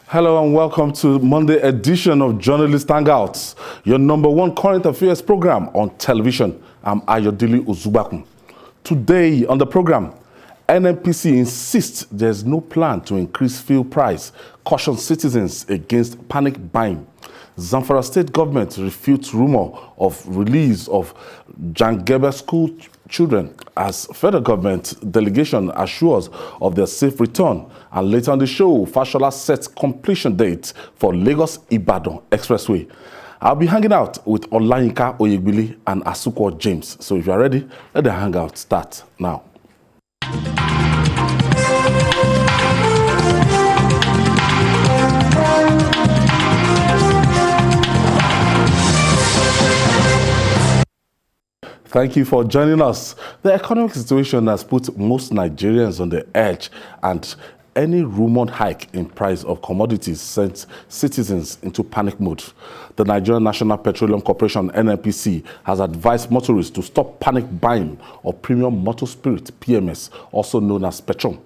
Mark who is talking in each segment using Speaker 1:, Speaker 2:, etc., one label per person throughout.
Speaker 1: Hello and welcome to Monday edition of Journalist Hangouts, your number one current affairs program on television. I'm Ayodele Ozubakun. Today on the program, NNPC insists there's no plan to increase fuel price, cautions citizens against panic buying. Zamfara state government refutes rumor of release of Jangebe school children as federal government delegation assures of their safe return. And later on the show, Fashola sets completion date for Lagos-Ibadan expressway. I'll be hanging out with Olayinka Oyegbili and Asuko James. So if you're ready, let the hangout start now. Thank you for joining us. The economic situation has put most Nigerians on the edge, and any rumored hike in price of commodities sent citizens into panic mode. The Nigerian National Petroleum Corporation, NNPC, has advised motorists to stop panic buying of premium motor spirit, PMS, also known as petrol.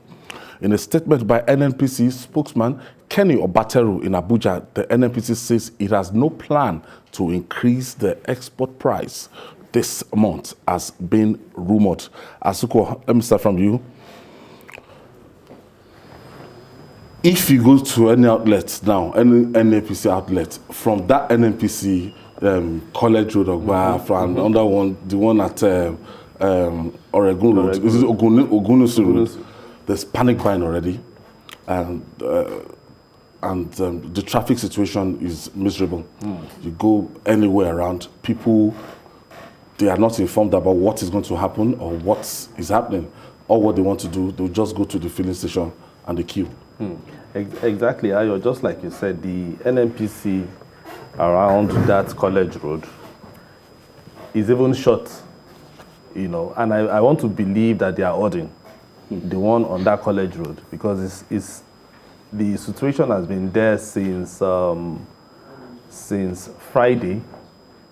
Speaker 1: In a statement by NNPC spokesman Kenny Obateru in Abuja, the NNPC says it has no plan to increase the export price this month as been rumored. Asuko, let me start from you. If you go to any outlet now, any NNPC outlet, from that NNPC College Road from under one, the one at Oregon Road, this is Ogunusi Road, there's panic buying already, and the traffic situation is miserable. You go anywhere around, people, they are not informed about what is going to happen or what is happening, or what they want to do. They'll just go to the filling station and the queue.
Speaker 2: Exactly, Ayo. Just like you said, the NNPC around that College Road is even short, you know, and I want to believe that they are ordering the one on that College Road, because it's the situation has been there since Friday.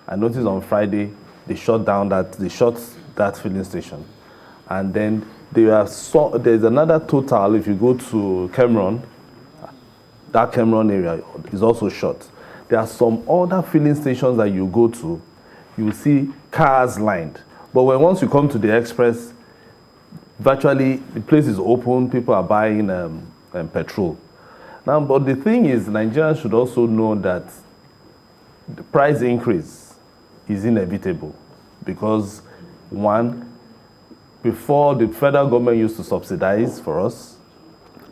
Speaker 2: I noticed on Friday they shut that filling station, and then there's another total. If you go to Cameron, that Cameron area is also shut. There are some other filling stations that you go to, you see cars lined. But once you come to the express, virtually the place is open, people are buying petrol. Now, but the thing is, Nigerians should also know that the price increase is inevitable, because one, before the federal government used to subsidize for us,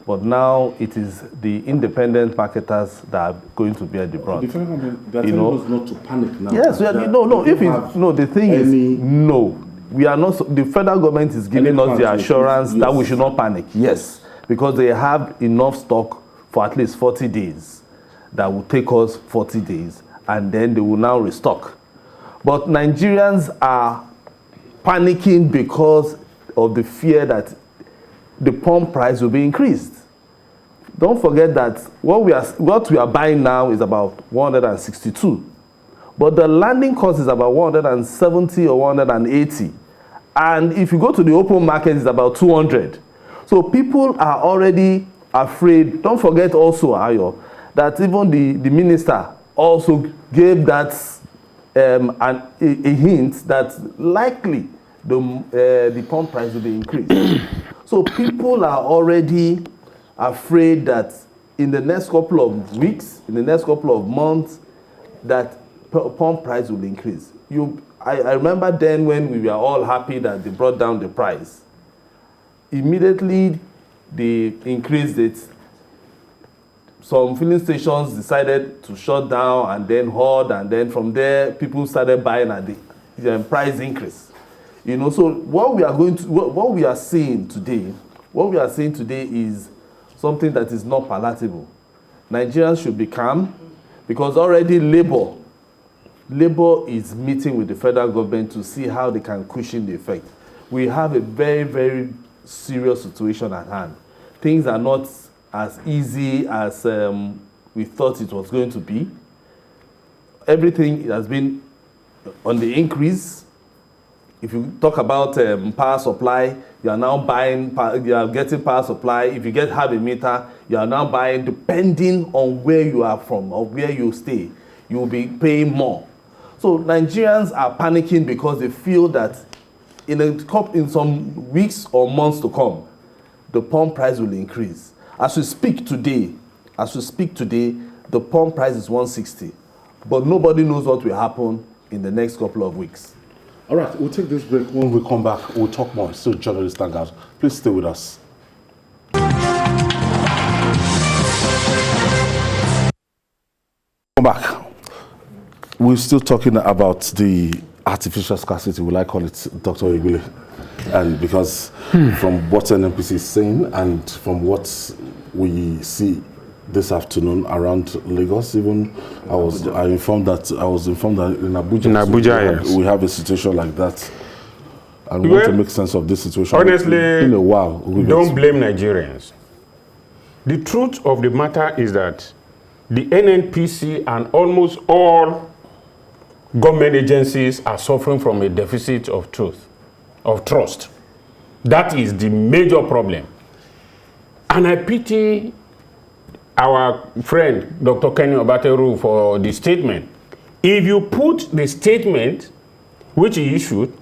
Speaker 2: but now it is the independent marketers that are going to bear the brunt.
Speaker 1: The federal government, that was not to panic now.
Speaker 2: Yes, the thing is, no, we are not. The federal government is giving us the assurance that we should not panic. Yes, because they have enough stock for at least 40 days. That will take us 40 days, and then they will now restock. But Nigerians are panicking because of the fear that the pump price will be increased. Don't forget that what we are buying now is about 162, but the landing cost is about 170 or 180, and if you go to the open market, it's about 200. So people are already afraid. Don't forget also, Ayo, that even the minister also gave that a hint that likely the pump price will be increased. So people are already afraid that in the next couple of weeks, in the next couple of months, that pump price will increase. I remember then when we were all happy that they brought down the price. Immediately they increased it. Some filling stations decided to shut down and then hold, and then from there people started buying at the price increase. You know, so what we are seeing today is something that is not palatable. Nigerians should be calm, because already Labour is meeting with the federal government to see how they can cushion the effect. We have a very, very serious situation at hand. Things are not as easy as we thought it was going to be. Everything has been on the increase. If you talk about power supply, you are now buying, you are getting power supply. If you have a meter, you are now buying, depending on where you are from or where you stay, you will be paying more. So Nigerians are panicking because they feel that in some weeks or months to come, the pump price will increase. As we speak today, the pump price is 160, but nobody knows what will happen in the next couple of weeks.
Speaker 1: All right, we'll take this break. When we come back, we'll talk more. Still Journalist Hangout. Please stay with us. Come back. We're still talking about the artificial scarcity, will I call it, Dr. Igule? And because from what NNPC is saying and from what we see this afternoon around Lagos, even I was informed that in Abuja,
Speaker 3: yes,
Speaker 1: we have a situation like that. And we want to make sense of this situation.
Speaker 3: Honestly,
Speaker 1: in a while.
Speaker 3: Don't blame Nigerians. The truth of the matter is that the NNPC and almost all government agencies are suffering from a deficit of trust. That is the major problem. And I pity our friend, Dr. Kenny Obateru, for the statement. If you put the statement which he issued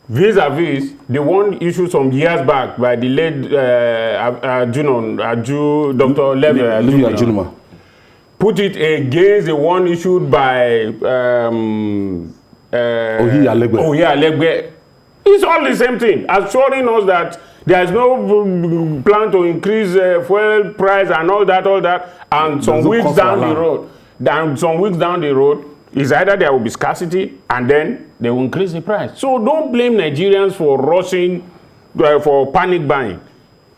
Speaker 3: vis-a-vis the one issued some years back by the late Dr. Levi, put it against the one issued by Ohi Alegbe. It's all the same thing, assuring us that there is no plan to increase fuel price and all that, and some weeks down the road, it's either there will be scarcity and then they will increase the price. So don't blame Nigerians for rushing, for panic buying.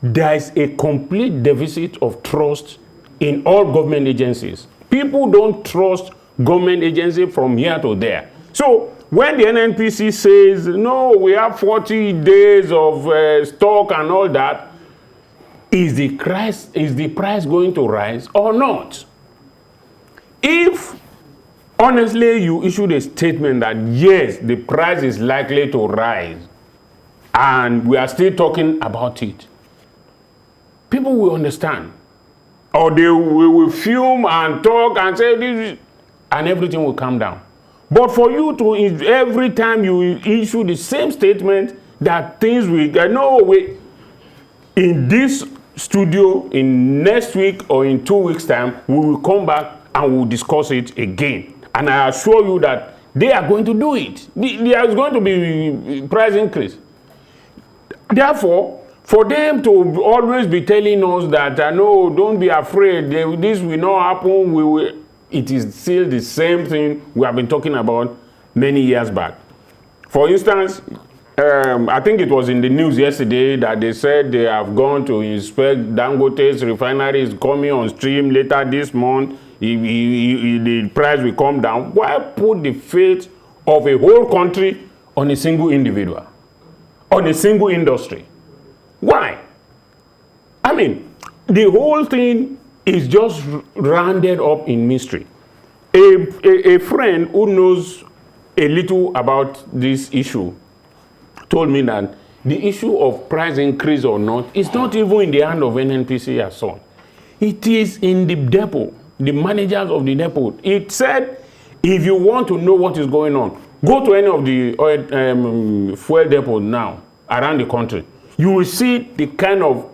Speaker 3: There is a complete deficit of trust in all government agencies. People don't trust government agencies from here to there. So when the NNPC says, no, we have 40 days of stock and all that, is the price going to rise or not? If honestly you issued a statement that yes, the price is likely to rise, and we are still talking about it, people will understand. Or they will fume and talk and say this, and everything will calm down. But for you to, every time you issue the same statement, that things will, in this studio, in next week or in 2 weeks' time, we will come back and we'll discuss it again. And I assure you that they are going to do it. There is going to be price increase. Therefore, for them to always be telling us that, no, don't be afraid, this will not happen, it is still the same thing we have been talking about many years back. For instance, I think it was in the news yesterday that they said they have gone to inspect Dangote's refinery is coming on stream later this month. The price will come down. Why put the fate of a whole country on a single individual, on a single industry? Why? I mean, the whole thing is just rounded up in mystery. A friend who knows a little about this issue told me that the issue of price increase or not is not even in the hand of NNPC as such. It is in the depot, the managers of the depot. It said, if you want to know what is going on, go to any of the fuel depots now around the country. You will see the kind of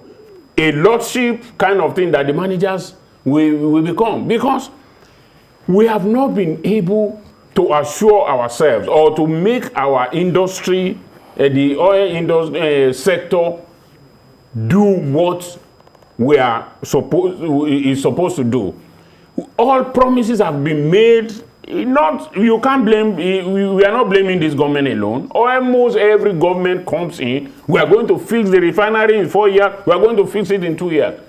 Speaker 3: a lordship kind of thing that the managers will become, because we have not been able to assure ourselves or to make our industry, the oil industry sector, do what we are supposed to do. All promises have been made. You can't blame. We are not blaming this government alone. Almost every government comes in. We are going to fix the refinery in 4 years. We are going to fix it in 2 years.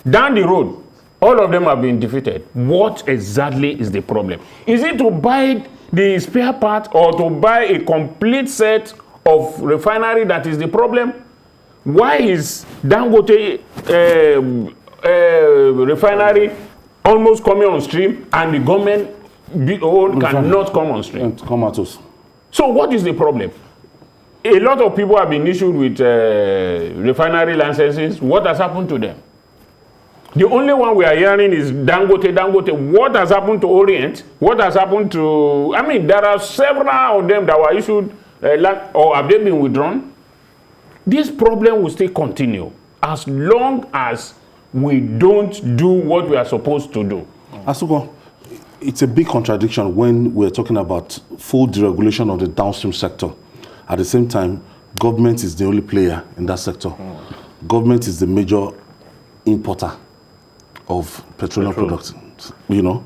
Speaker 3: Down the road, all of them have been defeated. What exactly is the problem? Is it to buy the spare part or to buy a complete set of refinery that is the problem? Why is Dangote refinery almost coming on stream and the government cannot come on stream?
Speaker 1: Come at us.
Speaker 3: So what is the problem? a lot of people have been issued with refinery licenses. What has happened to them? The only one we are hearing is Dangote. What has happened to Orient? What has happened to... I mean, there are several of them that were issued, or have they been withdrawn? This problem will still continue as long as we don't do what we are supposed to do.
Speaker 1: Asuko, it's a big contradiction when we're talking about full deregulation of the downstream sector. At the same time, government is the only player in that sector. Government is the major importer of petroleum products, you know,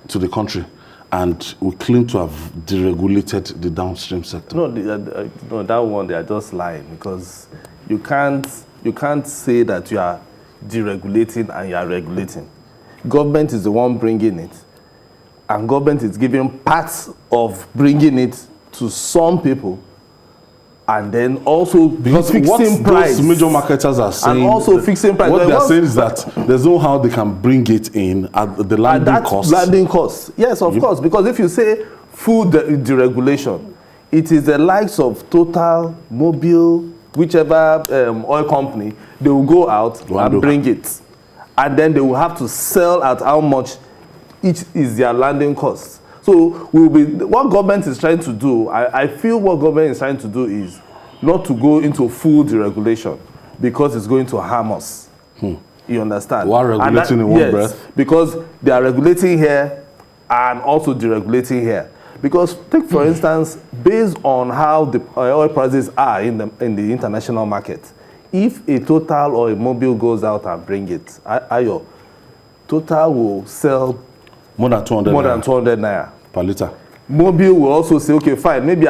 Speaker 1: to the country. And we claim to have deregulated the downstream sector.
Speaker 2: No, no, that one, they are just lying, because you can't say that you are deregulating and you are regulating. Government is the one bringing it, and government is giving parts of bringing it to some people, and then also
Speaker 1: because
Speaker 2: fixing price.
Speaker 1: Those major marketers are saying,
Speaker 2: and also fixing price.
Speaker 1: What they're saying is that there's no how they can bring it in at the landing cost.
Speaker 2: Landing cost, yes, of course, because if you say full deregulation, it is the likes of Total, Mobil, whichever oil company, they will go out and bring it, and then they will have to sell at how much each is their landing cost. So what government is trying to do, I feel what government is trying to do is not to go into full deregulation, because it's going to harm us. You understand?
Speaker 1: While regulating in one breath?
Speaker 2: Because they are regulating here and also deregulating here. Because take for instance, based on how the oil prices are in the international market, if a Total or a Mobil goes out and bring it, Ayo, Total will sell
Speaker 1: more than 200
Speaker 2: naira
Speaker 1: per liter.
Speaker 2: Mobil will also say, okay, fine, maybe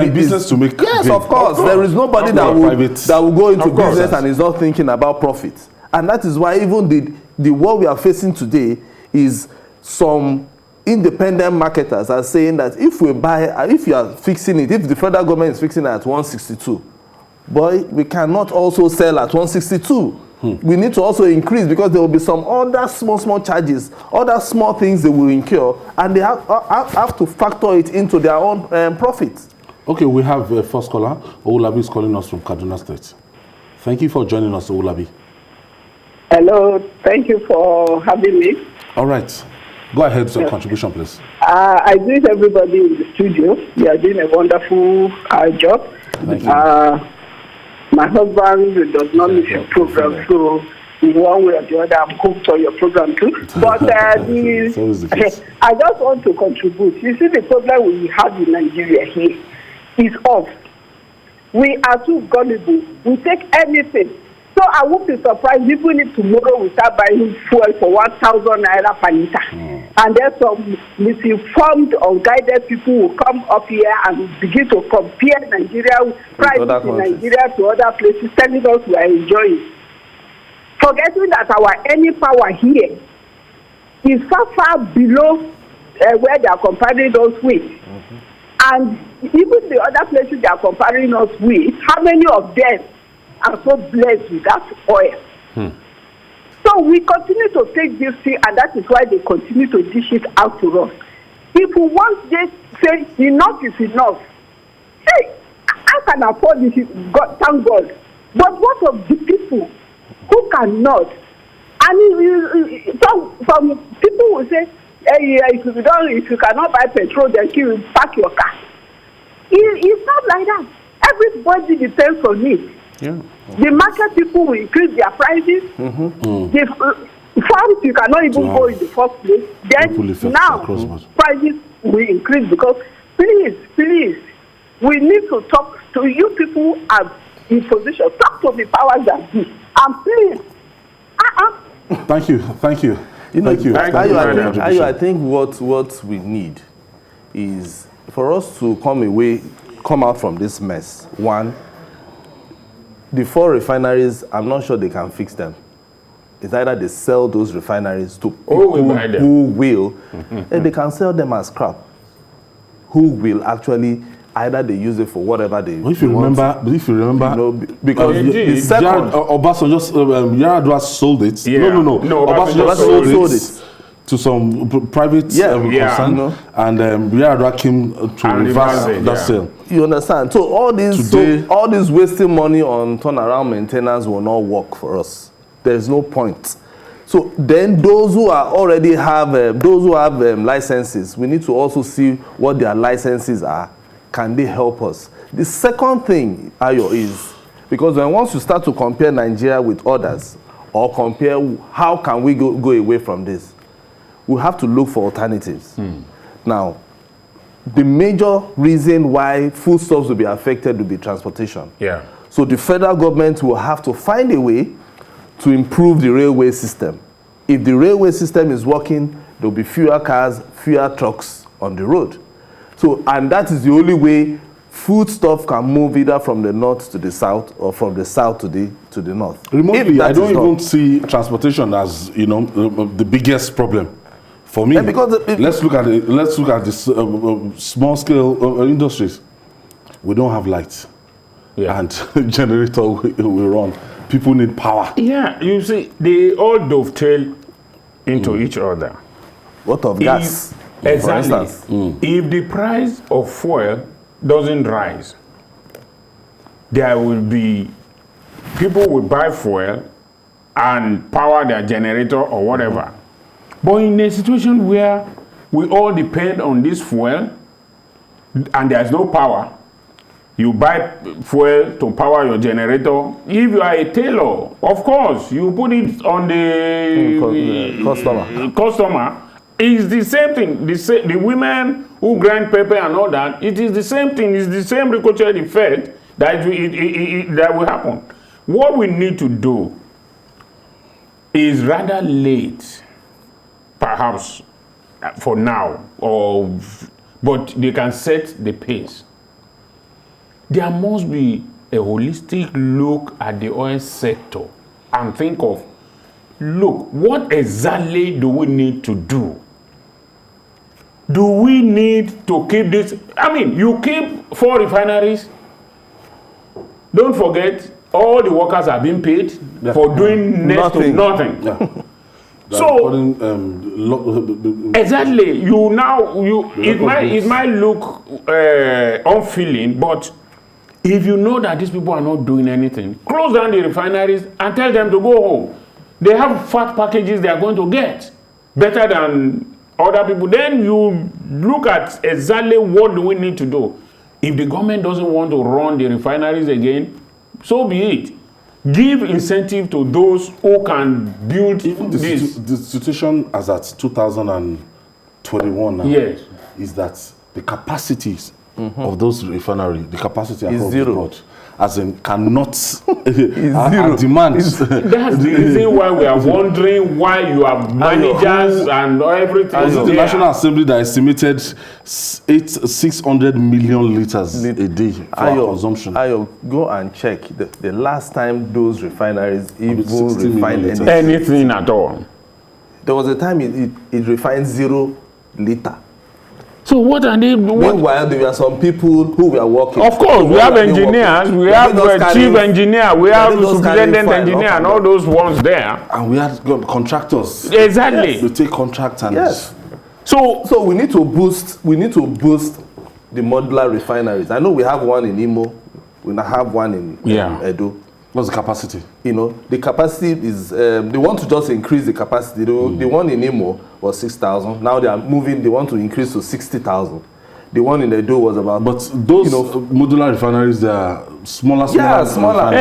Speaker 1: business to make.
Speaker 2: Yes, of course. There is nobody that will go into business and is not thinking about profit. And that is why even the what we are facing today is some independent marketers are saying that if you are fixing it, if the federal government is fixing it at 162, boy, we cannot also sell at 162. We need to also increase, because there will be some other small charges, other small things they will incur, and they have to factor it into their own profits.
Speaker 1: Okay, we have a first caller. Owulabi is calling us from Kaduna State. Thank you for joining us, Owulabi.
Speaker 4: Hello, thank you for having me.
Speaker 1: All right. Go ahead with your contribution, please.
Speaker 4: I greet everybody in the studio. You are doing a wonderful job.
Speaker 1: Thank you.
Speaker 4: My husband does not miss your program, so in one way or the other, I'm hooked on your program too. But I just want to contribute. You see, the problem we have in Nigeria here is us. We are too gullible. We take anything. So I won't be surprised even if tomorrow we start buying fuel for 1,000 naira per liter. And then some misinformed, unguided people will come up here and begin to compare Nigeria prices in Nigeria to other places, telling us we are enjoying. Forgetting that our earning power here is far below where they are comparing us with. And even the other places they are comparing us with, how many of them are so blessed with that oil? So we continue to take this thing, and that is why they continue to dish it out to us. If we want this, say enough is enough. Hey, I can afford this, thank God. But what of the people who cannot? And some people will say, hey, if you cannot buy petrol, then you park your car. It's not like that. Everybody depends on it.
Speaker 1: Yeah.
Speaker 4: The market people will increase their prices. The farms you cannot even go in the first place. Then now prices will increase, because please, we need to talk to you people are in position. Talk to the powers that be. And please.
Speaker 1: Thank you.
Speaker 2: Thank you. I think what we need is for us to come out from this mess. One, the 4 refineries, I'm not sure they can fix them. It's either they sell those refineries to people who will, and they can sell them as scrap. Who will actually either they use it for whatever they want.
Speaker 1: If you remember,
Speaker 2: you know, because the second
Speaker 1: Obasanjo Yar'Adua sold it.
Speaker 3: Yeah.
Speaker 1: No. Obasanjo sold it to some private concern, and Yar'Adua came to reverse that sale.
Speaker 2: You understand? So all this wasting money on turnaround maintenance will not work for us. There's no point. So then those who are already have licenses, we need to also see what their licenses are. Can they help us? The second thing, Ayo, is because once you start to compare Nigeria with others, or compare how can we go away from this, we have to look for alternatives. Now, the major reason why foodstuffs will be affected will be transportation.
Speaker 3: Yeah.
Speaker 2: So the federal government will have to find a way to improve the railway system. If the railway system is working, there will be fewer cars, fewer trucks on the road. So, and that is the only way foodstuff can move either from the north to the south or from the south to the north.
Speaker 1: Remotely, I don't even see transportation as the biggest problem. For me, because let's look at this small scale industries. We don't have lights, and generator will run. People need power.
Speaker 3: Yeah, you see, they all dovetail into each other.
Speaker 2: What of gas?
Speaker 3: Exactly. If the price of fuel doesn't rise, there will be people will buy fuel and power their generator or whatever. But in a situation where we all depend on this fuel and there's no power, you buy fuel to power your generator. If you are a tailor, of course, you put it on the customer. It's the same thing. The women who grind pepper and all that, it is the same thing. It's the same ricochet effect that that will happen. What we need to do is rather late, perhaps for now, but they can set the pace. There must be a holistic look at the oil sector and think of, look, what exactly do we need to do? Do we need to keep this? I mean, you keep 4 refineries. Don't forget, all the workers are being paid for doing next to nothing. Yeah. So exactly, it might look unfeeling, but if you know that these people are not doing anything, close down the refineries and tell them to go home. They have fat packages they are going to get better than other people. Then you look at exactly what do we need to do. If the government doesn't want to run the refineries again, so be it. Give incentive to those who can build this.
Speaker 1: The situation as at 2021 now is that the capacities of those refineries, the capacity
Speaker 2: is zero.
Speaker 1: As in cannot demand.
Speaker 3: That's the reason why we are wondering why you have managers and everything.
Speaker 1: Was it the National Assembly that estimated 600 million liters a day for our consumption?
Speaker 2: Go and check the last time those refineries even refined
Speaker 3: anything at all.
Speaker 2: There was a time it refined 0 liter.
Speaker 3: So what are they?
Speaker 2: Meanwhile, there were some people who were working.
Speaker 3: Of course, we have engineers, we have chief engineer, we have superintendent engineer, and all those ones there.
Speaker 1: And we have contractors.
Speaker 3: Exactly.
Speaker 1: We take contract and
Speaker 2: So we need to boost. We need to boost the modular refineries. I know we have one in Imo. We have one in Edo.
Speaker 1: What's the capacity?
Speaker 2: The capacity is, they want to just increase the capacity. The one in Imo was 6,000. Now they are moving, they want to increase to 60,000. The one in Edo was about...
Speaker 1: But those modular refineries, they are smaller.
Speaker 2: Yeah, smaller.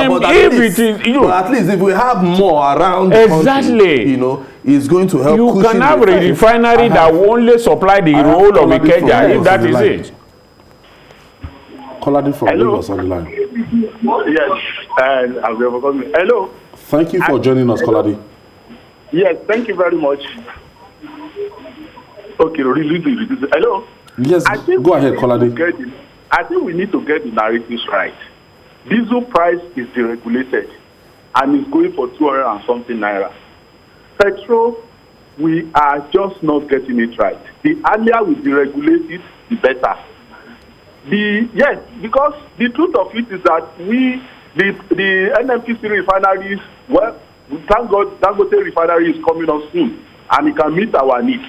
Speaker 2: But at least if we have more around the country, it's going to help.
Speaker 3: You can have a refinery that will only supply the role of a Ikeja, if that is it.
Speaker 1: Coladi from Lagos on the line.
Speaker 5: Yes, hello.
Speaker 1: Thank you for joining us, Coladi.
Speaker 5: Yes, thank you very much. Okay, hello.
Speaker 1: Yes, go ahead, Coladi.
Speaker 5: I think we need to get the narratives right. Diesel price is deregulated and is going for 200 and something naira. Petrol, we are just not getting it right. The earlier we deregulate it, the better. Because the truth of it is that the NNPC refineries, well, thank God, Dangote refinery is coming up soon, and it can meet our needs.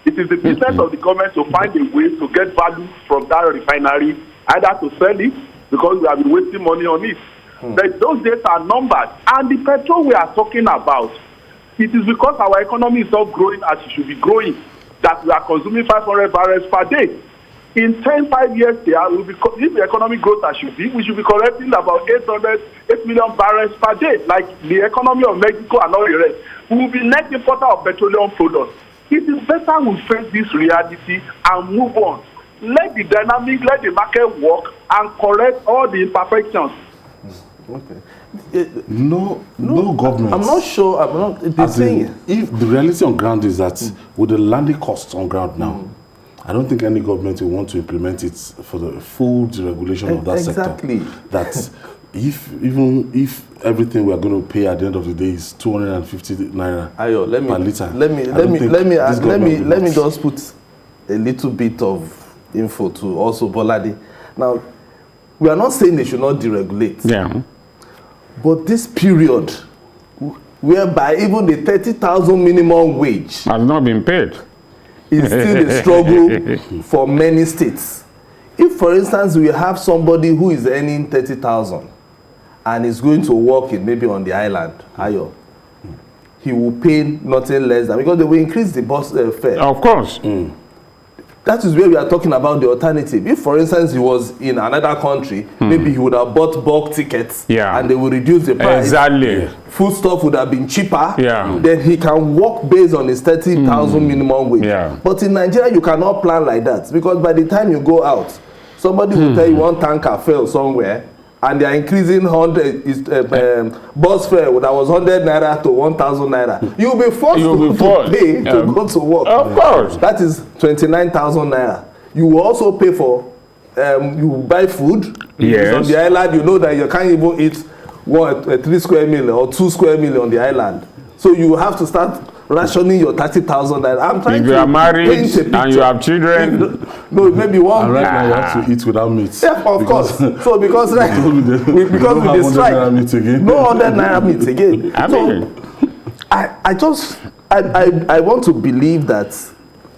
Speaker 5: It is the business of the government to find a way to get value from that refinery either to sell it because we have been wasting money on it. But those days are numbered. And the petrol we are talking about, it is because our economy is not growing as it should be growing that we are consuming 500 barrels per day. In 5 years there, if the economy grows as should be, we should be collecting about 8 million barrels per day, like the economy of Mexico and all the rest. We will be net importer of petroleum products. It is better we face this reality and move on. Let the dynamic, let the market work and correct all the imperfections.
Speaker 2: Okay.
Speaker 1: No government.
Speaker 2: I'm not sure. I'm not.
Speaker 1: If the reality on ground is that with the landing costs on ground now, I don't think any government will want to implement it for the full deregulation of that sector. That even if everything we are going to pay at the end of the day is 250 naira
Speaker 2: Ayo,
Speaker 1: per liter.
Speaker 2: Let me just put a little bit of info to also Bolade. Now, we are not saying they should not deregulate.
Speaker 3: Yeah.
Speaker 2: But this period, whereby even the 30,000 minimum wage
Speaker 3: has not been paid,
Speaker 2: is still a struggle for many states. If, for instance, we have somebody who is earning 30,000 and is going to work in maybe on the island, Ayo, he will pay nothing less than, because they will increase the bus fare.
Speaker 3: Of course.
Speaker 2: That is where we are talking about the alternative. If, for instance, he was in another country, maybe he would have bought bulk tickets and they will reduce the price.
Speaker 3: Exactly.
Speaker 2: Food stuff would have been cheaper.
Speaker 3: Yeah.
Speaker 2: Then he can work based on his 30,000 minimum wage.
Speaker 3: Yeah.
Speaker 2: But in Nigeria, you cannot plan like that, because by the time you go out, somebody will tell you one tanker fell somewhere, and they are increasing bus fare that was 100 naira to 1,000 naira. You'll be forced to pay to go to work.
Speaker 3: Of course.
Speaker 2: That is 29,000 naira. You will also pay for, you buy food.
Speaker 3: Yes.
Speaker 2: On the island, you know that you can't even eat 3 square meal or 2 square meal on the island. So you have to start rationing your 30,000 naira. I'm trying
Speaker 3: if you are married and you have children,
Speaker 2: no, maybe one.
Speaker 1: And right now you have to eat without meat.
Speaker 2: Yeah, of course. So because right, because with the strike, no 100 naira meat again. So I want to believe that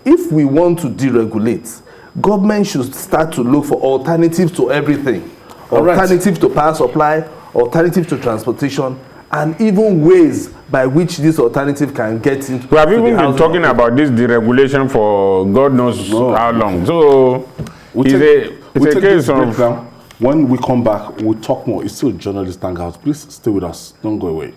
Speaker 2: if we want to deregulate, government should start to look for alternatives to everything. Alternative to power supply, alternative to transportation, and even ways by which this alternative can get into.
Speaker 3: We have even been talking about this deregulation for God knows how long. So it's a case of.
Speaker 1: When we come back, we'll talk more. It's still Journalist Hangout. Please stay with us. Don't go away.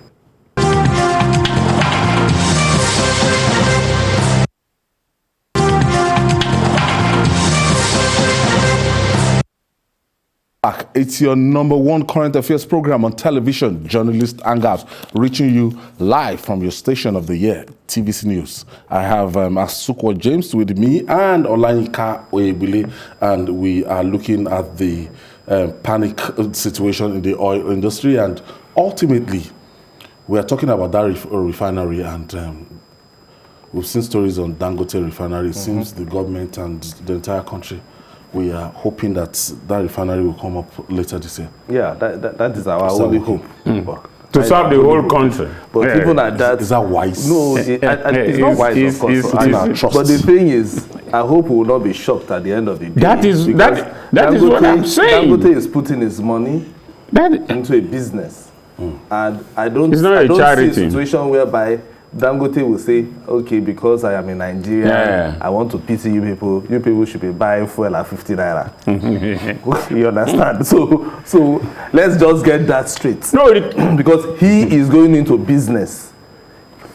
Speaker 1: It's your #1 current affairs program on television, Journalist Hangout, reaching you live from your station of the year, TVC News. I have Asukwa James with me and Olanyika Oyebile, and we are looking at the panic situation in the oil industry, and ultimately, we are talking about that refinery, and we've seen stories on Dangote refinery. It seems the government and the entire country, we are hoping that that refinery will come up later this year.
Speaker 2: Yeah, that is our only hope.
Speaker 3: To serve the whole country.
Speaker 2: But even at that...
Speaker 1: Is that wise?
Speaker 2: No, it's not wise, of course. But the thing is, I hope we will not be shocked at the end of the day.
Speaker 3: That is what I'm saying.
Speaker 2: Dangote is putting his money into a business. And I don't see a situation whereby Dangote will say, okay, because I am in Nigeria, I want to pity you people. You people should be buying fuel at 50 naira. You understand? So let's just get that straight.
Speaker 3: No,
Speaker 2: because he is going into business.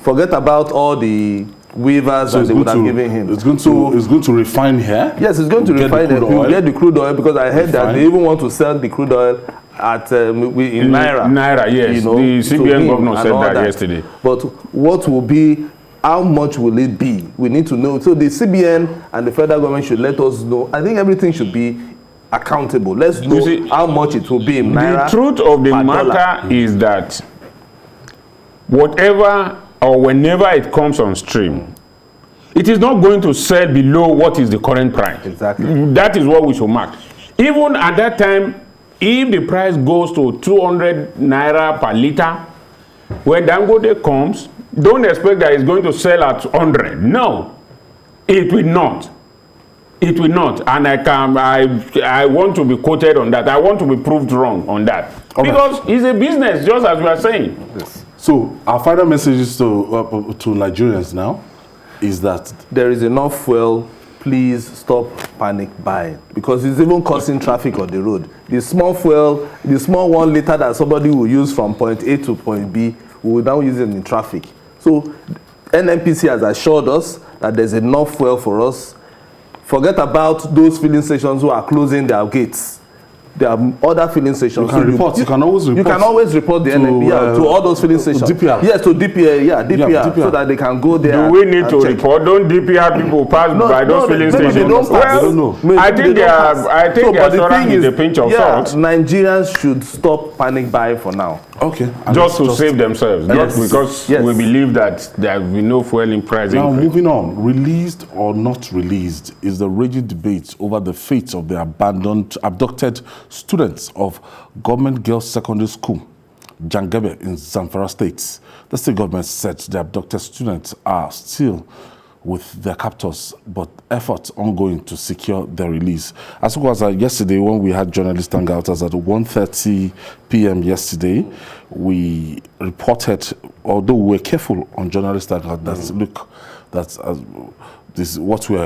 Speaker 2: Forget about all the waivers that they would have given him.
Speaker 1: It's going to refine here?
Speaker 2: Yes, it's going to refine here. He will get the crude oil, because I heard that they even want to sell the crude oil at in Naira.
Speaker 3: Naira, yes. You know, the CBN governor said that yesterday.
Speaker 2: But what will be, how much will it be? We need to know. So the CBN and the federal government should let us know. I think everything should be accountable. Let's know how much it will be in Naira.
Speaker 3: The truth of the matter is that whatever or whenever it comes on stream, it is not going to sell below what is the current price.
Speaker 2: Exactly.
Speaker 3: That is what we should mark. Even at that time, if the price goes to 200 naira per liter, when Dangote comes, don't expect that it's going to sell at 100. No, it will not. It will not, and I want to be quoted on that. I want to be proved wrong on that. Because it's a business, just as we are saying.
Speaker 1: Yes. So our final messages to Nigerians now is that
Speaker 2: there is enough fuel. Please stop panic buying, because it's even causing traffic on the road. The small fuel, the small 1 liter that somebody will use from point A to point B, we will now use it in traffic. So NNPC has assured us that there's enough fuel for us. Forget about those filling stations who are closing their gates. There are other filling stations.
Speaker 1: You can always report.
Speaker 2: You can always report the NNPC to all those filling stations.
Speaker 1: DPR.
Speaker 2: Yes, to DPR. Yeah, DPR, so that they can go there.
Speaker 3: Do we need to report? Don't DPR people pass by those filling stations?
Speaker 2: They don't pass.
Speaker 3: Well, I think they are assuring with a pinch of salt.
Speaker 2: Nigerians should stop panic buying for now.
Speaker 1: Okay.
Speaker 3: Just to save themselves, not because we believe that there will be no fueling price
Speaker 1: now,
Speaker 3: increase.
Speaker 1: moving on, released or not released is the raging debate over the fate of the abducted students of Government Girls Secondary School, Jangebe in Zamfara State. The state government said the abducted students are still with their captors, but efforts ongoing to secure their release. As well as yesterday, when we had journalists hang out, as at 1:30 p.m. yesterday, we reported, although we were careful on journalists hang out, that look, that's this what we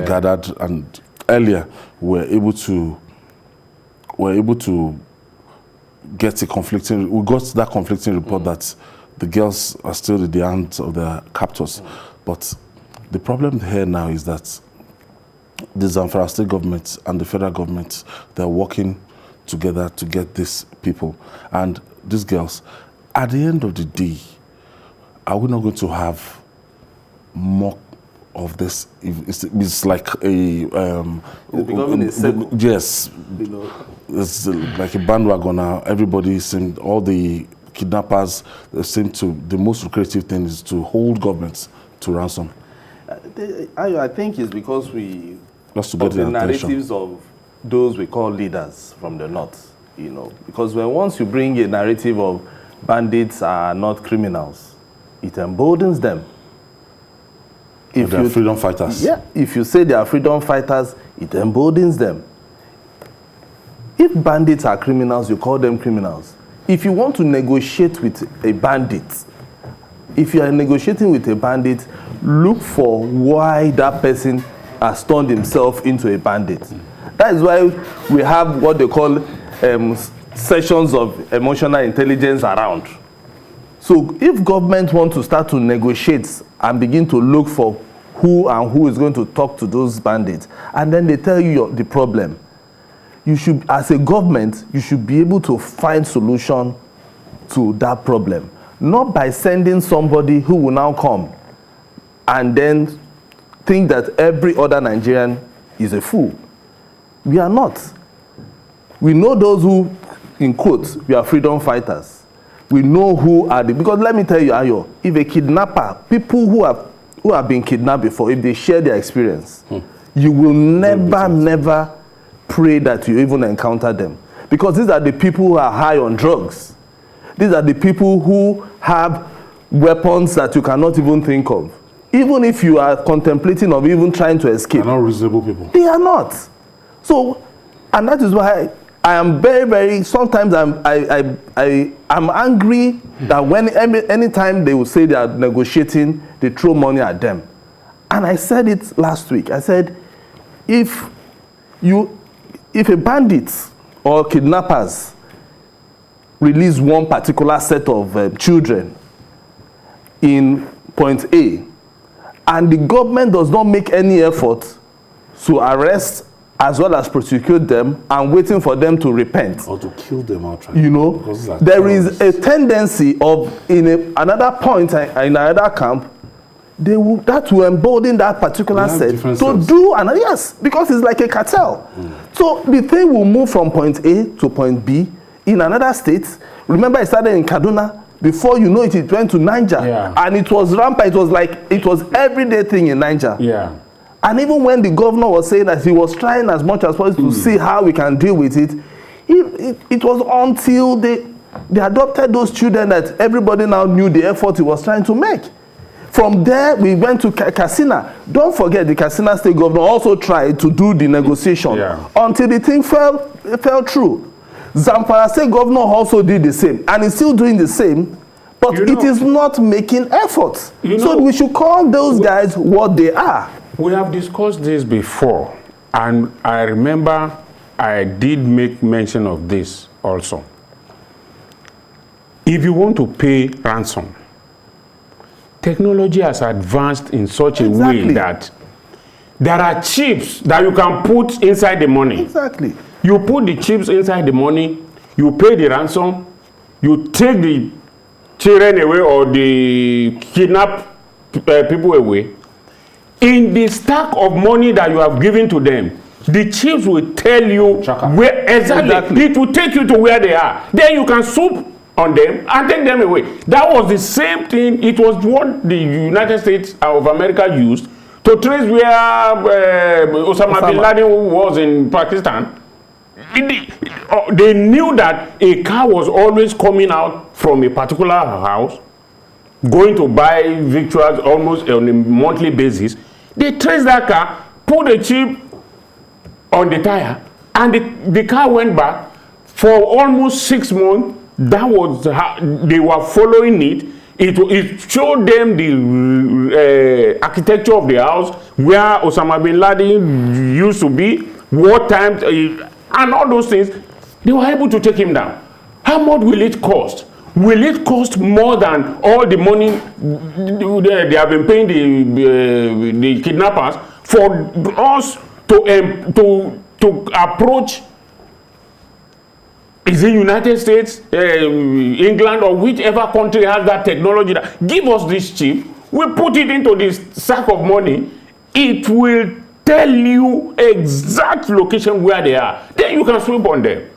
Speaker 1: gathered, and earlier we were able to get a conflicting. We got that conflicting report that the girls are still in the hands of their captors, but the problem here now is that the Zamfara state government and the federal government, they're working together to get these people and these girls. At the end of the day, are we not going to have more of this? It's like a yes, it's like a bandwagon now. Everybody seems, all the kidnappers, they seem to, the most lucrative thing is to hold governments to ransom.
Speaker 2: I think it's because we
Speaker 1: just to get
Speaker 2: the narratives of those we call leaders from the north, because once you bring a narrative of bandits are not criminals, it emboldens them.
Speaker 1: If they are freedom fighters.
Speaker 2: Yeah, if you say they are freedom fighters, it emboldens them. If bandits are criminals, you call them criminals. If you want to negotiate with a bandit, if you are negotiating with a bandit, look for why that person has turned himself into a bandit. That is why we have what they call sessions of emotional intelligence around. So if government want to start to negotiate and begin to look for who is going to talk to those bandits, and then they tell you the problem, you should, as a government, you should be able to find solution to that problem. Not by sending somebody who will now come and then think that every other Nigerian is a fool. We are not. We know those who, in quotes, we are freedom fighters. We know who are because let me tell you, Ayo, if a kidnapper, people who have been kidnapped before, if they share their experience, you will never pray that you even encounter them. Because these are the people who are high on drugs. These are the people who have weapons that you cannot even think of. Even if you are contemplating of even trying to escape.
Speaker 1: They're not reasonable people.
Speaker 2: They are not. So, and that is why I am very, sometimes I'm angry that anytime they will say they are negotiating, they throw money at them. And I said it last week. I said, if a bandit or kidnappers release one particular set of children in point A, and the government does not make any effort to arrest as well as prosecute them and waiting for them to repent.
Speaker 1: Or to kill them outright.
Speaker 2: There is a tendency of, another point in another camp, that will embolden that particular set to do, yes, because it's like a cartel. So the thing will move from point A to point B in another state. Remember, it started in Kaduna. Before you know it, it went to Niger. Yeah. And it was rampant. It was everyday thing in Niger.
Speaker 3: Yeah.
Speaker 2: And even when the governor was saying that he was trying as much as possible to see how we can deal with it, it was until they adopted those children that everybody now knew the effort he was trying to make. From there, we went to Katsina. Don't forget, the Katsina state governor also tried to do the negotiation until the thing fell through. Zamfara state governor also did the same, and is still doing the same, but it is not making efforts. So we should call those guys what they are.
Speaker 3: We have discussed this before, and I remember I did make mention of this also. If you want to pay ransom, technology has advanced in such a way that there are chips that you can put inside the money.
Speaker 2: Exactly.
Speaker 3: You put the chips inside the money, you pay the ransom, you take the children away or the kidnap people away. In the stack of money that you have given to them, the chips will tell you where exactly. It will take you to where they are. Then you can swoop on them and take them away. That was the same thing. It was what the United States of America used to trace where Osama bin Laden was in Pakistan. They knew that a car was always coming out from a particular house, going to buy victuals almost on a monthly basis. They traced that car, put a chip on the tire, and the car went back for almost 6 months. That was how they were following it. It showed them the architecture of the house, where Osama bin Laden used to be, what time, and all those things. They were able to take him down. How much will it cost? Will it cost more than all the money they have been paying the kidnappers for us to approach? Is it United States, England, or whichever country has that technology that give us this chip? We put it into this sack of money. It will tell you exact location where they are. Then you can sweep on them.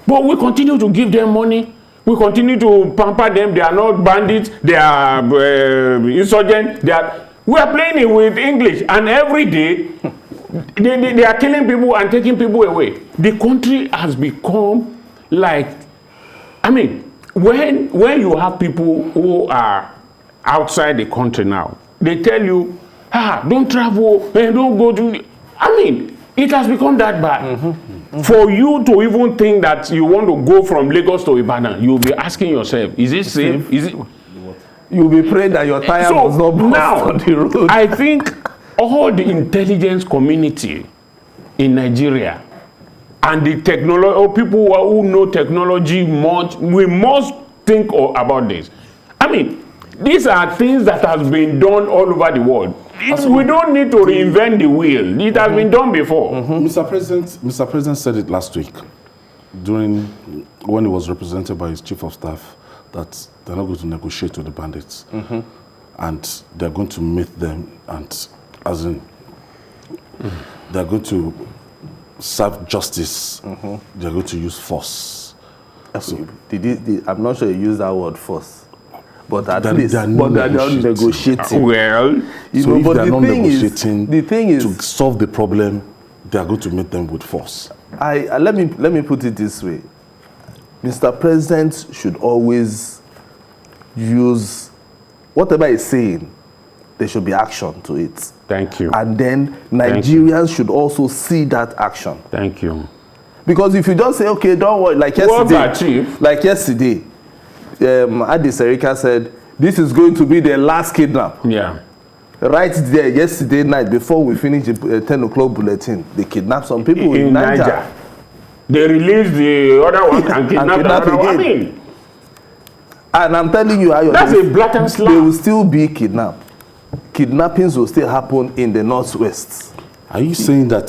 Speaker 3: But we continue to give them money. We continue to pamper them. They are not bandits. They are insurgents. We are playing it with English, and every day they are killing people and taking people away. The country has become like, I mean, when you have people who are outside the country now, they tell you, don't travel, don't go to, I mean, it has become that bad. For you to even think that you want to go from Lagos to Ibadan, you'll be asking yourself, is it safe? Is it?
Speaker 2: You'll be praying that your tire was not burst on the road.
Speaker 3: I think all the intelligence community in Nigeria and the technology, or people who know technology much, we must think about this. I mean, these are things that has been done all over the world. We don't need to reinvent the wheel. It has been done before.
Speaker 1: Mr. President said it last week when he was represented by his chief of staff that they're not going to negotiate with the bandits, and they're going to meet them, and as in they're going to serve justice. They're going to use force.
Speaker 2: So, I'm not sure you use that word force. But at least, they're not negotiating.
Speaker 3: Well,
Speaker 1: so if they're not negotiating, the thing is, to solve the problem, they are going to meet them with force.
Speaker 2: Let me put it this way: Mr. President should always use whatever he's saying. There should be action to it.
Speaker 3: Thank you.
Speaker 2: And then Nigerians should also see that action.
Speaker 3: Thank you.
Speaker 2: Because if you just say, okay, don't worry, like yesterday, Adi Serika said, this is going to be the last kidnap.
Speaker 3: Yeah.
Speaker 2: Right there, yesterday night, before we finished the 10 o'clock bulletin, they kidnapped some people in Niger.
Speaker 3: They released the other one and kidnapped the other one. I mean,
Speaker 2: and I'm telling you,
Speaker 3: that's a blatant slap.
Speaker 2: They will still be kidnapped. Kidnappings will still happen in the northwest.
Speaker 1: Are you saying that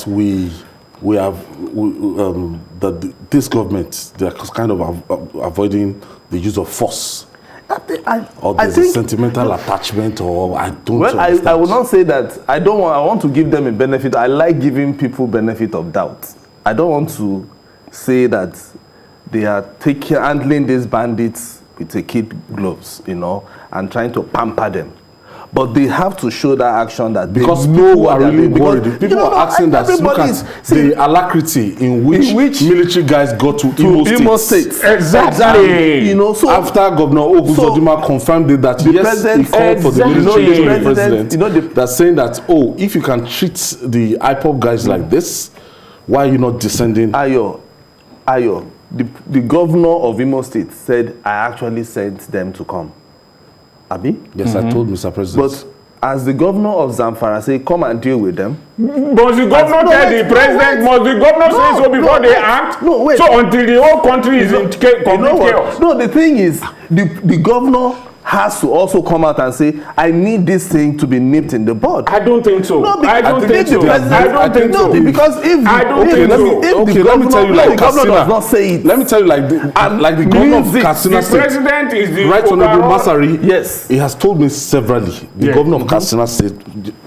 Speaker 1: that this government, they are kind of avoiding the use of force? Or there's a sentimental attachment, or I don't understand.
Speaker 2: I will not say that. I want to give them a benefit. I like giving people benefit of doubt. I don't want to say that they are handling these bandits with a kid gloves, and trying to pamper them. But they have to show that action that
Speaker 1: because
Speaker 2: they know
Speaker 1: people
Speaker 2: what
Speaker 1: are
Speaker 2: they're
Speaker 1: really
Speaker 2: doing.
Speaker 1: worried.
Speaker 2: Because,
Speaker 1: People are asking that look at the alacrity in which military guys got to Imo State.
Speaker 3: Exactly.
Speaker 2: You know, so
Speaker 1: after Governor Oguzodinma confirmed it that yes, he called for the military to the president. That's saying that if you can treat the IPOB guys like this, why are you not descending?
Speaker 2: Ayo, the governor of Imo State said I actually sent them to come. Abi?
Speaker 1: Yes, I told Mr. President.
Speaker 2: But as the governor of Zamfara say, come and deal with them.
Speaker 3: Must the governor tell the president? Must the governor say so before they act?
Speaker 2: No, wait.
Speaker 3: So until the whole country is in complete chaos.
Speaker 2: No, the thing is, the governor has to also come out and say, I need this thing to be nipped in the bud.
Speaker 3: I don't think so.
Speaker 2: No,
Speaker 3: I don't think so.
Speaker 2: Because if the governor does not say it,
Speaker 1: let me tell you, like the governor of Katsina State,
Speaker 3: president is the
Speaker 1: Right Honorable Masari,
Speaker 2: yes,
Speaker 1: he has told me severally, the governor of Katsina State,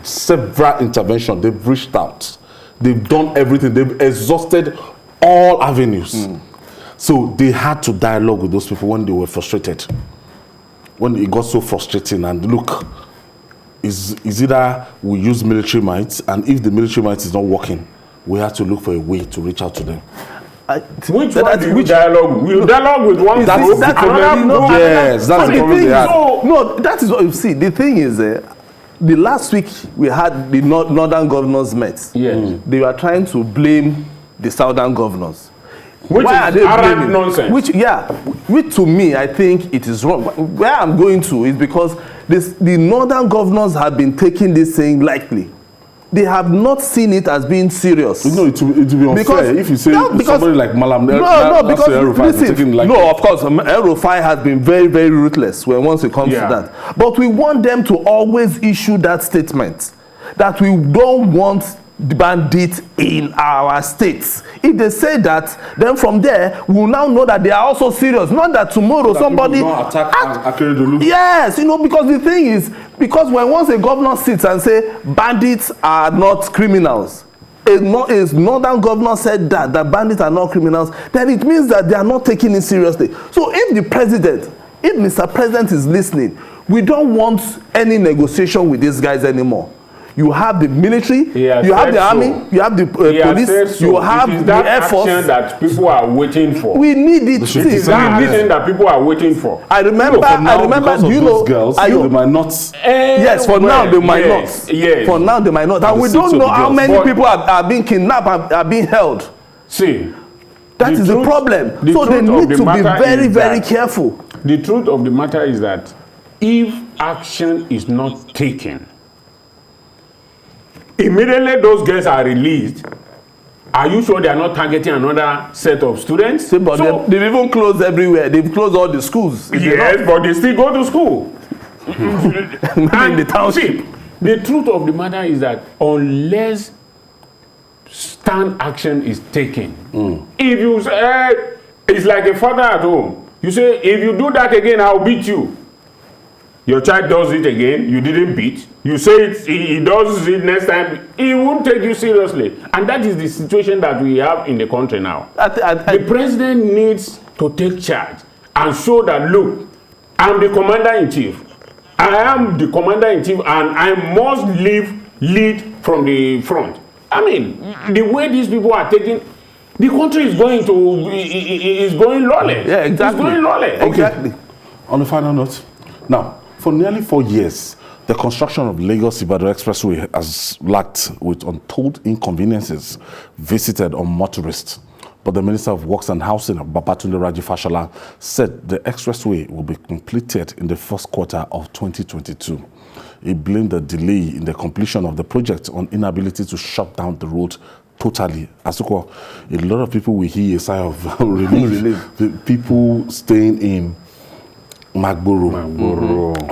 Speaker 1: several interventions, they've reached out, they've done everything, they've exhausted all avenues. So they had to dialogue with those people when they were frustrated. When it got so frustrating, and look, is either we use military might, and if the military might is not working, we have to look for a way to reach out to them.
Speaker 3: Which dialogue? Will dialogue with one group?
Speaker 1: Yes, that's the problem they had.
Speaker 2: No, that is what you see. The thing is, the last week we had the northern governors met.
Speaker 3: Yes.
Speaker 2: They were trying to blame the southern governors.
Speaker 3: Which
Speaker 2: Why
Speaker 3: is
Speaker 2: are they
Speaker 3: Arab
Speaker 2: blaming?
Speaker 3: nonsense.
Speaker 2: Which to me, I think it is wrong. Where I'm going to is because the northern governors have been taking this thing lightly. They have not seen it as being serious.
Speaker 1: You know, it will be unfair
Speaker 2: because,
Speaker 1: if you say somebody like Malam.
Speaker 2: Of course, El-Rufai has been very, very ruthless once it comes to that. But we want them to always issue that statement that we don't want bandits in our states. If they say that, then from there we will now know that they are also serious. Not that tomorrow somebody
Speaker 1: attack.
Speaker 2: Yes, because the thing is, because when once a governor sits and say bandits are not criminals, a northern governor said that bandits are not criminals, then it means that they are not taking it seriously. So if Mr. President is listening, we don't want any negotiation with these guys anymore. You have the military, you have the army, you have the police, you have the Air Force.
Speaker 3: That people are waiting for.
Speaker 2: We need it.
Speaker 3: It is that action that people are waiting for.
Speaker 2: I remember.
Speaker 1: Do you know, girls, they might not.
Speaker 2: Yes, for now they might not.
Speaker 3: Yes.
Speaker 2: For now they might not. And we don't know how many people are being kidnapped, are being held.
Speaker 3: See,
Speaker 2: that is the problem. So they need to be very, very careful.
Speaker 3: The truth of the matter is that if action is not taken, immediately those girls are released. Are you sure they are not targeting another set of students?
Speaker 2: See, but they've even closed everywhere. They've closed all the schools.
Speaker 3: Yes, but they still go to school.
Speaker 2: And in the township.
Speaker 3: The truth of the matter is that unless stand action is taken, if you say, it's like a father at home. You say, if you do that again, I'll beat you. Your child does it again, you didn't beat. You say he does it next time, he won't take you seriously. And that is the situation that we have in the country now. The president needs to take charge and show that, look, I'm the commander-in-chief. I am the commander-in-chief and I must lead from the front. I mean, the way these people are taking, the country is going lawless.
Speaker 2: Yeah, exactly.
Speaker 3: It's going lawless.
Speaker 1: Okay. Exactly. On the final note, now, for nearly 4 years, the construction of Lagos-Ibadan expressway has lacked with untold inconveniences visited on motorists. But the Minister of Works and Housing, Babatunde Raji Fashola, said the expressway will be completed in the first quarter of 2022. He blamed the delay in the completion of the project on inability to shut down the road totally. As well, a lot of people will hear a sigh of relief. People staying in Magboro,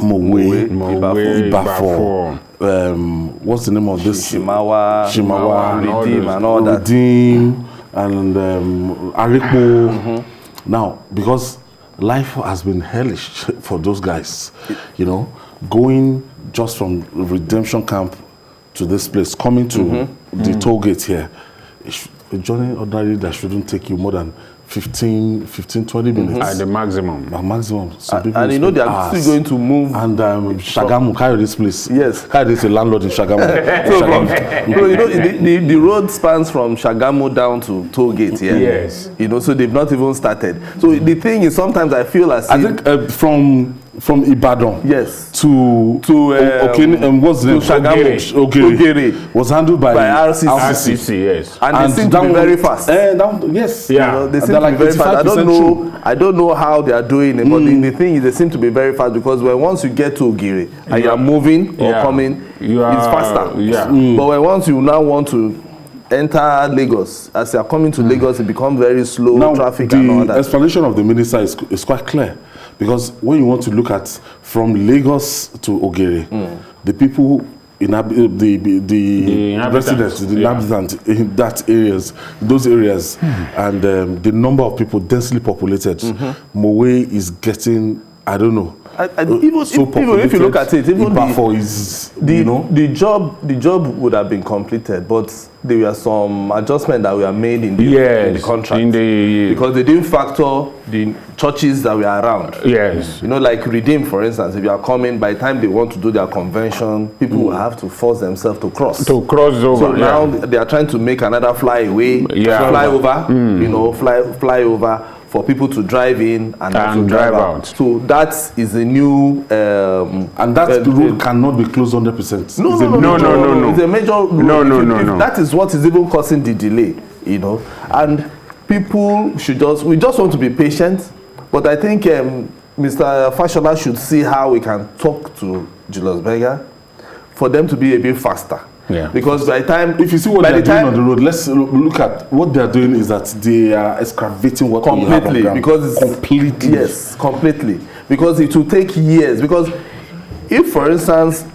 Speaker 1: Mowe, Ibafo, what's the name of this?
Speaker 2: Shimawa, Redeem, and all that.
Speaker 1: Redeem, and Arikpo. Now, because life has been hellish for those guys, going just from redemption camp to this place, coming to the toll gate here, a journey ordinarily that shouldn't take you more than 15, 20 minutes.
Speaker 3: At the maximum.
Speaker 1: Maximum. So
Speaker 2: And you know they are still going to move.
Speaker 1: And Shagamu, carry this place.
Speaker 2: Yes.
Speaker 1: Carry this a landlord in Shagamu.
Speaker 2: So you know the road spans from Shagamu down to Toll Gate. Yeah.
Speaker 3: Yes.
Speaker 2: You know, so they've not even started. So the thing is, sometimes I feel as
Speaker 1: I think from Ibadan,
Speaker 2: yes,
Speaker 1: to what's the name?
Speaker 2: Ogere
Speaker 1: was handled by
Speaker 3: RCC, yes,
Speaker 2: and they seem to be very fast.
Speaker 1: Yes,
Speaker 2: yeah, you know, they seem to be very fast. I don't know how they are doing it, but the thing is, they seem to be very fast because once you get to Ogere and you are moving or coming, it's faster.
Speaker 3: Yeah.
Speaker 2: But once you now want to enter Lagos, as you are coming to Lagos, it becomes very slow.
Speaker 1: Now,
Speaker 2: traffic and all that.
Speaker 1: The explanation of the minister is quite clear. Because when you want to look at from Lagos to Ogere, the people in the residents, the inhabitants in those areas, and the number of people densely populated, Mowe is getting, I don't know.
Speaker 2: Even if you look at it, even the job would have been completed, but there were some adjustments that were made in the contract because they didn't factor the churches that were around.
Speaker 3: Yes,
Speaker 2: you know, like Redeem, for instance. If you are coming, by the time they want to do their convention, people will have to force themselves to cross over. So now they are trying to make another flyover, you know, flyover for people to drive in and drive out. So that is a new
Speaker 1: and that road cannot be closed 100%.
Speaker 2: No. It's a major road. No. That is what is even causing the delay, you know. And people we just want to be patient. But I think Mr. Fashola should see how we can talk to Julius Berger for them to be a bit faster.
Speaker 3: Yeah.
Speaker 2: Because by the time,
Speaker 1: if you see what they're doing on the road, let's look at what they're doing is that they are excavating what
Speaker 2: completely, because it's
Speaker 1: completely.
Speaker 2: Yes, completely. Because it will take years. Because if, for instance,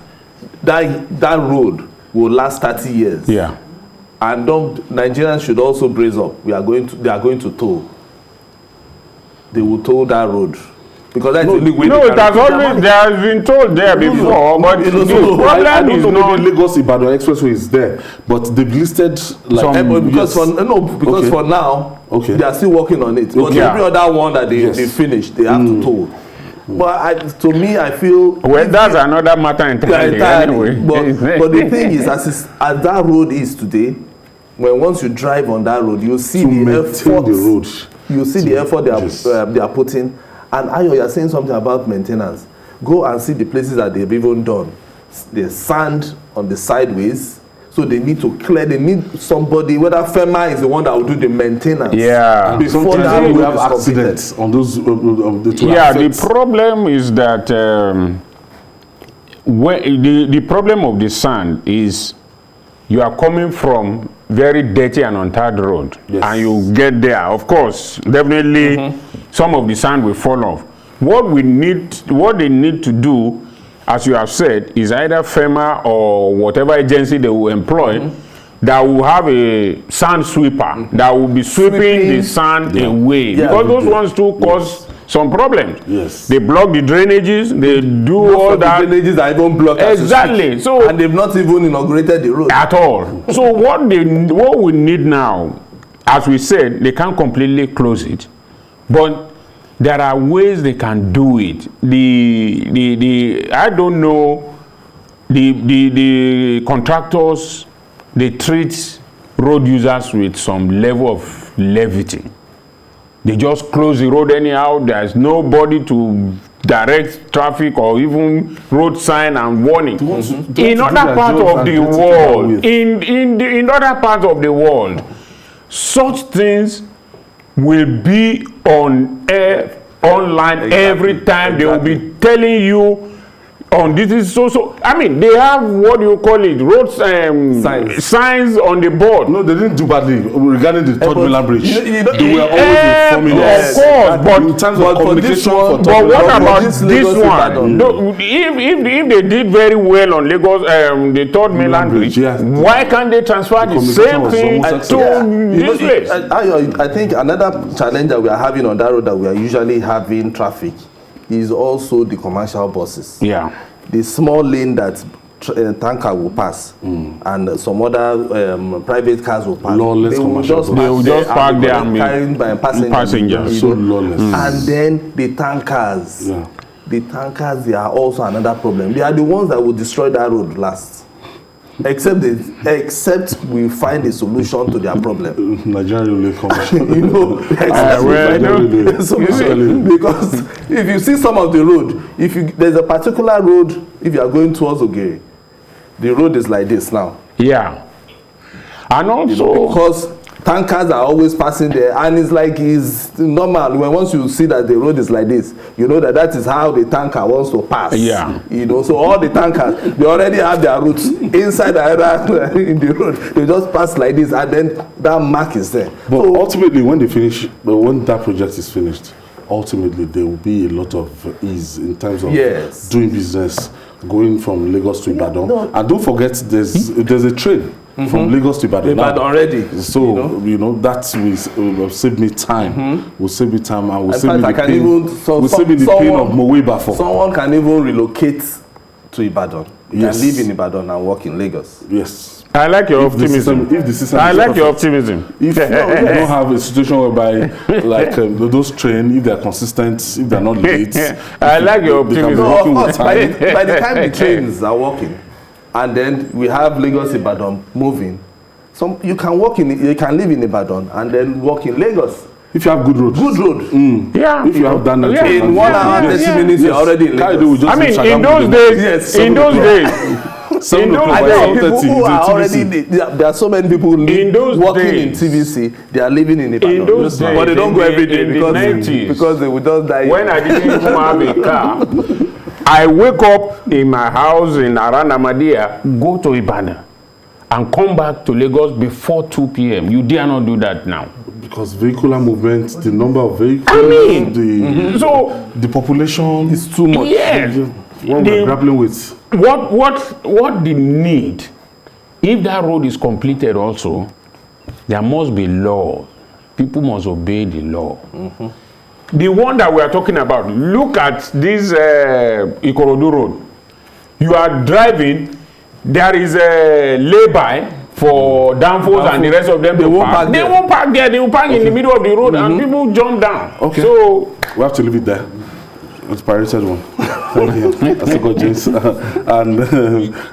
Speaker 2: that road will last 30 years, and Nigerians should also brace up. They are going to toll. They will toll that road. Because that's the only way.
Speaker 3: No, it has been told there before, but the problem is not.
Speaker 1: Lagos Ibadan expressway is there, but they've listed
Speaker 2: because for now they are still working on it. But every other one that they finished, they have to toll. But to me, I feel
Speaker 3: that's another matter entirely. Anyway.
Speaker 2: But the thing is, as that road is today, once you drive on that road, you see the effort. You see the effort they are putting. And Ayo, you are saying something about maintenance. Go and see the places that they've even done. There's sand on the sideways, so they need to clear. They need somebody, whether FEMA is the one that will do the maintenance.
Speaker 3: Yeah.
Speaker 1: Before that, we have accidents on those.
Speaker 3: The problem is that the problem of the sand is you are coming from very dirty and untarred road, and you get there. Of course, definitely, some of the sand will fall off. What they need to do, as you have said, is either FEMA or whatever agency they will employ that will have a sand sweeper that will be sweeping the sand away, because those ones too cause some problems.
Speaker 1: Yes.
Speaker 3: They block the drainages, they do all that.
Speaker 2: The drainages are even blocked.
Speaker 3: Exactly. So,
Speaker 2: and they've not even inaugurated the road.
Speaker 3: At all. So what we need now, as we said, they can't completely close it. But there are ways they can do it. I don't know, the contractors, they treat road users with some level of levity. They just close the road anyhow. There's nobody to direct traffic or even road sign and warning. In other parts of the world, in other parts of the world, such things will be on air, online every time. They will be telling you on this is so. I mean, they have what you call it, road signs on the board.
Speaker 1: No, they didn't do badly regarding the Third Mainland Bridge.
Speaker 2: They
Speaker 1: were always informing us.
Speaker 3: Of course, but
Speaker 1: in terms of communication,
Speaker 3: but what about this one? No, if they did very well on Lagos, the Third Mainland Bridge, why can't they transfer the same thing to this place?
Speaker 2: I think another challenge that we are having on that road that we are usually having traffic is also the commercial buses.
Speaker 3: Yeah.
Speaker 2: The small lane that tanker will pass, and some other private cars will pass.
Speaker 1: Lawless
Speaker 2: They will
Speaker 1: commercial
Speaker 2: just,
Speaker 3: They will just park there and
Speaker 2: carrying by passengers.
Speaker 1: So lawless.
Speaker 2: And then the tankers.
Speaker 1: Yeah.
Speaker 2: The tankers, they are also another problem. They are the ones that will destroy that road last. Except we find a solution to their problem.
Speaker 1: Nigerian Railway Commission.
Speaker 2: You know, because if you see some of the road, there's a particular road, if you are going towards Ogere, the road is like this now.
Speaker 3: Yeah. And also,
Speaker 2: Because tankers are always passing there, and it's normal when once you see that the road is like this, you know that is how the tanker wants to pass.
Speaker 3: Yeah.
Speaker 2: You know, so all the tankers, they already have their routes inside the area in the road. They just pass like this, and then that mark is there.
Speaker 1: But ultimately, when that project is finished, ultimately there will be a lot of ease in terms of doing business, going from Lagos to Ibadan.
Speaker 2: No.
Speaker 1: And don't forget, there's a train from Lagos to Ibadan now.
Speaker 2: Already.
Speaker 1: So that will save me time. Will save me time, and will save me the pain. Will save me the pain of Moweba for.
Speaker 2: Someone can even relocate to Ibadan. You
Speaker 1: Yes.
Speaker 2: can live in Ibadan and work in Lagos.
Speaker 1: Yes.
Speaker 3: I like your optimism.
Speaker 1: If the system
Speaker 3: I
Speaker 1: is
Speaker 3: like
Speaker 1: perfect.
Speaker 3: your optimism.
Speaker 1: If you don't have a situation whereby, like those trains, if they are consistent, if they are not late,
Speaker 3: I like your
Speaker 1: they can be
Speaker 3: optimism.
Speaker 2: No, of
Speaker 1: working with
Speaker 2: course,
Speaker 1: time.
Speaker 2: by the time the trains are working, and then we have Lagos Ibadan moving, you can live in Ibadan and then work in Lagos.
Speaker 1: If you have good roads.
Speaker 2: Good road.
Speaker 3: Yeah.
Speaker 1: If you have done that.
Speaker 2: In 1 hour, 30 minutes, you're already in Lagos.
Speaker 3: I mean, in those days, in those days,
Speaker 1: Seven o'clock
Speaker 2: I
Speaker 1: by
Speaker 2: know
Speaker 1: 7:30,
Speaker 2: people who are
Speaker 1: it's
Speaker 2: already,
Speaker 1: TVC.
Speaker 2: there are so many people
Speaker 3: In those
Speaker 2: working
Speaker 3: days,
Speaker 2: in TVC, they are living in Ibadan.
Speaker 3: in those days,
Speaker 2: but they don't go every day
Speaker 3: in the
Speaker 2: because
Speaker 3: 90s,
Speaker 2: they will just die.
Speaker 3: when I didn't even have a car, I wake up in my house in Aran Ahmadiyya, go to Ibadan, and come back to Lagos before 2 p.m. You dare not do that now.
Speaker 1: Because vehicular movement, the number of vehicles,
Speaker 3: I mean, so
Speaker 1: the population
Speaker 2: It's too much.
Speaker 3: yes,
Speaker 1: what we're grappling with.
Speaker 3: what the need? If that road is completed, also, there must be law. People must obey the law. The one that we are talking about, look at this Ikorodu road. You are driving, there is a lay-by for downforce and the rest of them. They won't park there. They won't park there. They will park in the middle of the road and people jump down.
Speaker 1: Okay.
Speaker 3: So
Speaker 1: We have to leave it there. It's pirated one. Thank you. I still got James. And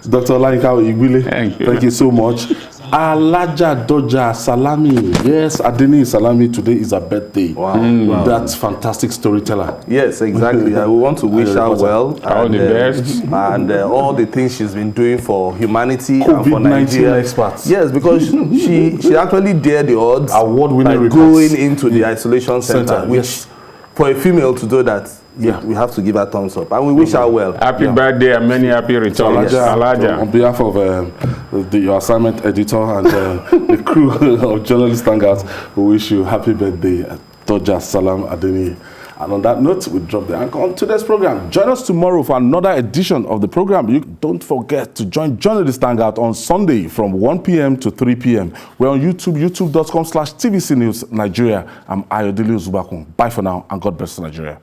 Speaker 1: Dr. Olayinka Igbile. Thank you so much. Alaja Doja Salami. Yes, Adeni Salami, today is her birthday.
Speaker 2: Wow.
Speaker 1: That's fantastic storyteller.
Speaker 2: Yes, exactly. I want to wish her well.
Speaker 3: all the best.
Speaker 2: And all the things she's been doing for humanity and for
Speaker 1: COVID-19
Speaker 2: Nigeria.
Speaker 1: experts.
Speaker 2: Yes, because she actually dared the odds
Speaker 1: Award-winning
Speaker 2: by going into the isolation center, which
Speaker 1: yes.
Speaker 2: for a female to do that, we have to give her thumbs up. And we wish her well.
Speaker 3: Happy birthday and many happy returns.
Speaker 1: Alaja, on behalf of your assignment editor and the crew of Journalist Hangouts, we wish you happy birthday, Doja Salam Adeni. And on that note, we drop the anchor on today's program. Join us tomorrow for another edition of the program. You don't forget to join Journalist Hangout on Sunday from 1 p.m. to 3 p.m. We're on YouTube, youtube.com/TVC News Nigeria. I'm Ayodele Uzubakun. Bye for now, and God bless Nigeria.